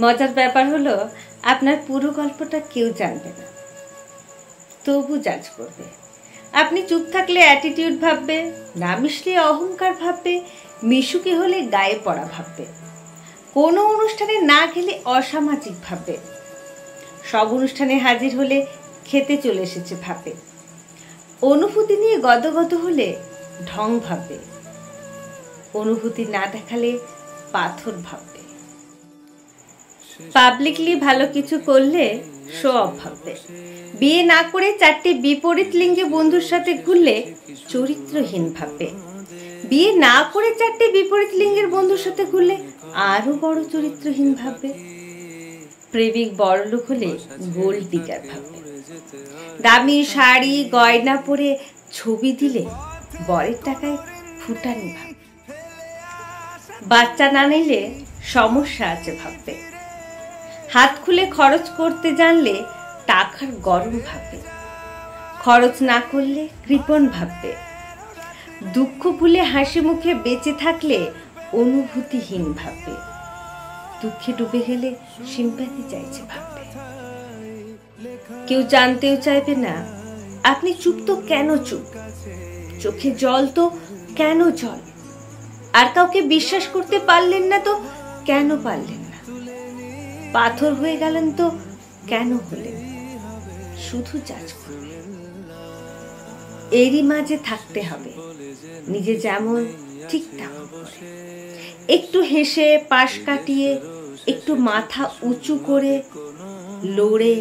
মজার ব্যাপার হলো আপনার পুরো গল্পটা কেউ জানবে না, তবু জাজ করবে। আপনি চুপ থাকলে অ্যাটিটিউড ভাববে, না মিশলে অহংকার ভাববে, মিশুকে হলে গায়ে পড়া ভাববে, কোনো অনুষ্ঠানে না গেলে অসামাজিক ভাববে, সব অনুষ্ঠানে হাজির হলে খেতে চলে এসেছে ভাববে, অনুভূতি নিয়ে গদগদ হলে ঢং ভাববে, অনুভূতি না দেখালে পাথর ভাববে, পাবলিকলি ভালো কিছু করলে শো অফ ভাববে, বিয়ে না করে 4টে বিপরীত লিঙ্গে বন্ধুর সাথে ঘুরলে চরিত্রহীন ভাববে, বিয়ে না করে 4টে বিপরীত লিঙ্গের বন্ধুর সাথে ঘুরলে আরো বড় চরিত্রহীন ভাববে, প্রেমিক বড়লোক হলে গোল্ড ডিগার ভাববে, দামি শাড়ি গয়না পরে ছবি দিলে বরের টাকায় ফুটানি ভাববে, বাচ্চা না নিলে সমস্যা আছে ভাববে, হাত খুলে খরচ করতে জানলে টাকার গরম ভাববে, খরচ না করলে কৃপণ ভাববে, দুঃখ ভুলে হাসি মুখে বেঁচে থাকলে অনুভূতিহীন ভাববে, দুঃখে ডুবে গেলে সিম্প্যাথি চাইছে ভাববে। কেউ জানতেও চাইবে না আপনি চুপ তো কেন চুপ, চোখে জল তো কেন জল, আর কাউকে বিশ্বাস করতে পারলেন না তো কেন পারলেন না, পাথর হয়ে গেলেন তো কেন হলেন, শুধু জাজ করবেন। এরই মাঝে থাকতে হবে নিজে যেমন ঠিক তেমন করে, একটু হেসে পাশ কাটিয়ে, একটু মাথা উঁচু করে, লড়ে